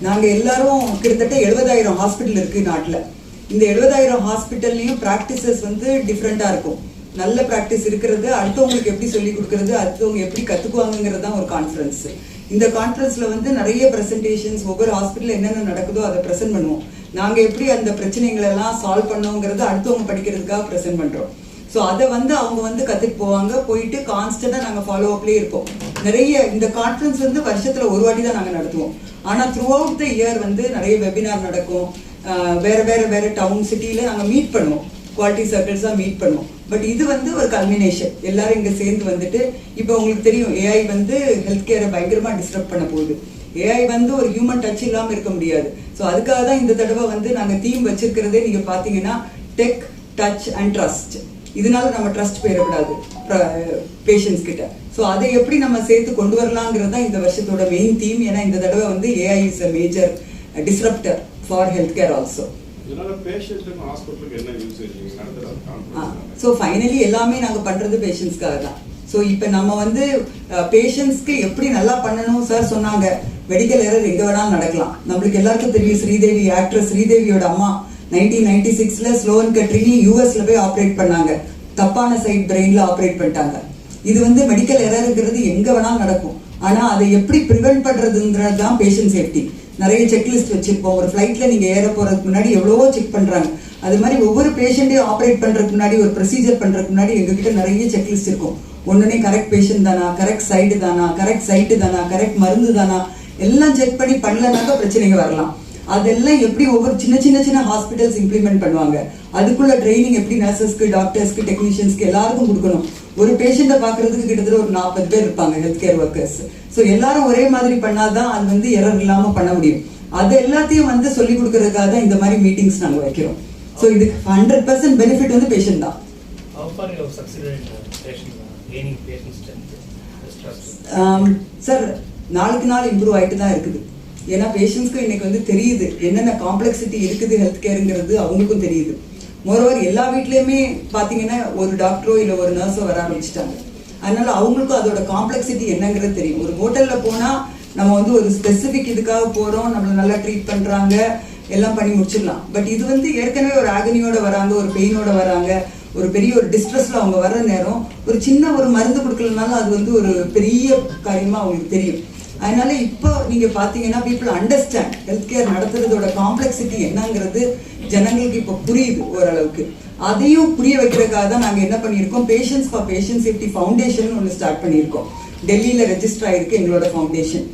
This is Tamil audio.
நாங்கள் எல்லாரும் கிட்டத்தட்ட 70,000 ஹாஸ்பிட்டல் இருக்கு நாட்டில். இந்த 70,000 ஹாஸ்பிட்டல்லையும் ப்ராக்டிசஸ் வந்து டிஃப்ரெண்ட்டாக இருக்கும். நல்ல ப்ராக்டிஸ் இருக்கிறது, அடுத்தவங்களுக்கு எப்படி சொல்லிக் கொடுக்கறது, அடுத்தவங்க எப்படி கற்றுக்குவாங்கிறது தான் ஒரு கான்ஃபரன்ஸ். இந்த கான்ஃபரன்ஸில் வந்து நிறைய ப்ரெசன்டேஷன்ஸ், ஒவ்வொரு ஹாஸ்பிட்டலில் என்னென்ன நடக்குதோ அதை ப்ரெசென்ட் பண்ணுவோம். நாங்கள் எப்படி அந்த பிரச்சனைகளெல்லாம் சால்வ் பண்ணோங்கிறத அடுத்தவங்க படிக்கிறதுக்காக ப்ரெசென்ட் பண்ணுறோம். ஸோ அதை வந்து அவங்க வந்து கற்றுட்டு போவாங்க. போயிட்டு கான்ஸ்டண்ட்டாக நாங்கள் ஃபாலோ அப்லேயே இருப்போம். நிறைய இந்த கான்ஃபரன்ஸ் வந்து வருஷத்தில் ஒரு வாட்டி தான் நாங்கள் நடத்துவோம். ஆனால் த்ரூ அவுட் த இயர் வந்து நிறைய வெபினார் நடக்கும். வேறு டவுன் சிட்டியில் நாங்கள் மீட் பண்ணுவோம், குவாலிட்டி சர்க்கிள்ஸாக மீட் பண்ணுவோம். பட் இது வந்து ஒரு கல்மினேஷன். எல்லாரும் இங்கே சேர்ந்து வந்துட்டு, இப்போ உங்களுக்கு தெரியும் ஏஐ வந்து ஹெல்த் கேரை பயங்கரமாக டிஸ்டர்ப் பண்ண போகுது. ஏஐ வந்து ஒரு ஹியூமன் டச் இல்லாமல் இருக்க முடியாது. ஸோ அதுக்காக தான் இந்த தடவை வந்து நாங்கள் தீம் வச்சிருக்கிறதே நீங்கள் பார்த்தீங்கன்னா டெக், டச் அண்ட் ட்ரஸ்ட். இதனால நம்ம ட்ரஸ்ட் போயிடக்கூடாது பேஷண்ட்ஸ் கிட்ட. ஸோ அதை எப்படி நம்ம சேர்த்து கொண்டு வரலாங்கிறது தான் இந்த வருஷத்தோட மெயின் தீம். ஏன்னா இந்த தடவை வந்து AI is a major disruptor for health care also. So finally எல்லாமே நாங்கள் பண்ணுறது பேஷண்ட்ஸ்க்காக தான். ஸோ இப்போ நம்ம வந்து பேஷண்ட்ஸ்க்கு எப்படி நல்லா பண்ணணும் சார் சொன்னாங்க. மெடிக்கல் எரர் எங்கே வேணாலும் நடக்கலாம். நம்மளுக்கு எல்லாருக்கும் தெரியும், ஸ்ரீதேவி ஆக்ட்ரஸ் ஸ்ரீதேவியோட அம்மா 1996 ஸ்லோன் கட்ரினி யூஎஸ்ல போய் ஆப்ரேட் பண்ணாங்க. தப்பான சைட் பிரெயின்ல ஆப்ரேட் பண்ணிட்டாங்க. இது வந்து மெடிக்கல் எரருங்கிறது எங்க வேணாலும் நடக்கும். ஆனா அதை எப்படி ப்ரிவென்ட் பண்றதுங்கிறது தான் பேஷண்ட் சேஃப்டி. நிறைய செக்லிஸ்ட் வச்சிருப்போம். ஒரு ஃபிளைட்ல நீங்க ஏற போறதுக்கு முன்னாடி எவ்வளவோ செக் பண்றாங்க. அது மாதிரி ஒவ்வொரு பேஷண்ட்டையும் ஆப்ரேட் பண்றதுக்கு முன்னாடி, ஒரு ப்ரொசீஜர் பண்றதுக்கு முன்னாடி எங்ககிட்ட நிறைய செக்லிஸ்ட் இருக்கும். ஒன்றுனே கரெக்ட் பேஷண்ட் தானா, கரெக்ட் சைடு தானா, கரெக்ட் சைட்டு தானா, கரெக்ட் மருந்து தானா, எல்லாம் செக் பண்ணி பண்ணலனாக்கா பிரச்சனைங்க வரலாம். அதெல்லாம் எப்படி ஒவ்வொரு சின்ன சின்ன ஹாஸ்பிட்டல்ஸ் இம்ப்ளிமெண்ட் பண்ணுவாங்க. அதுக்குள்ள ட்ரைனிங் எப்படி நர்சஸ்க்கு, டாக்டர்ஸ்க்கு, டெக்னீஷியன்ஸ்க்கு எல்லாருக்கும் கொடுக்கணும். ஒரு பேஷண்ட்டை பார்க்கறதுக்கு கிட்டத்தட்ட ஒரு 40 பேர் இருப்பாங்க ஹெல்த் கேர் ஒர்க்கர்ஸ். ஸோ எல்லாரும் ஒரே மாதிரி பண்ணாதான் அது வந்து எரர் இல்லாமல் பண்ண முடியும். அது எல்லாத்தையும் வந்து சொல்லிக் கொடுக்கறதுக்காக தான் இந்த மாதிரி மீட்டிங்ஸ் நாங்கள் வைக்கிறோம். ஸோ இது 100% பெனிஃபிட் வந்து பேஷண்ட் தான். சார் நாளுக்கு நாள் இம்ப்ரூவ் ஆகிட்டு தான் இருக்குது. ஏன்னா பேஷண்ட்ஸ்க்கு இன்னைக்கு வந்து தெரியுது என்னென்ன காம்ப்ளெக்சிட்டி இருக்குது ஹெல்த் கேருங்கிறது அவங்களுக்கும் தெரியுது. மோரோவர் எல்லா வீட்லேயுமே பார்த்தீங்கன்னா ஒரு டாக்டரோ இல்லை ஒரு நர்ஸோ வர ஆரம்பிச்சிட்டாங்க. அதனால அவங்களுக்கும் அதோட காம்ப்ளெக்சிட்டி என்னங்கிறது தெரியும். ஒரு ஹோட்டலில் போனால் நம்ம வந்து ஒரு ஸ்பெசிஃபிக் இதுக்காக போகிறோம், நம்மளை நல்லா ட்ரீட் பண்ணுறாங்க, எல்லாம் பண்ணி முடிச்சிடலாம். பட் இது வந்து ஏற்கனவே ஒரு ஆகனியோட வராங்க, ஒரு பெயினோட வராங்க, ஒரு பெரிய ஒரு டிஸ்ட்ரெஸ்ல அவங்க வர்ற நேரம் ஒரு சின்ன ஒரு மருந்து கொடுக்கலனாலும் அது வந்து ஒரு பெரிய காரியமாக அவங்களுக்கு தெரியும். அதனால இப்போ நீங்க பாத்தீங்கன்னா பீப்புள் அண்டர்ஸ்டாண்ட் ஹெல்த் கேர் நடத்துறதோட காம்ப்ளெக்சிட்டி என்னங்கிறது ஜனங்களுக்கு இப்போ புரியுது ஓரளவுக்கு. அதையும் புரிய வைக்கிறதுக்காக தான் நாங்கள் என்ன பண்ணியிருக்கோம், patients for patient safety foundation ஒன்று ஸ்டார்ட் பண்ணியிருக்கோம். டெல்லியில் ரெஜிஸ்டர் ஆயிருக்கு எங்களோட ஃபவுண்டேஷன்.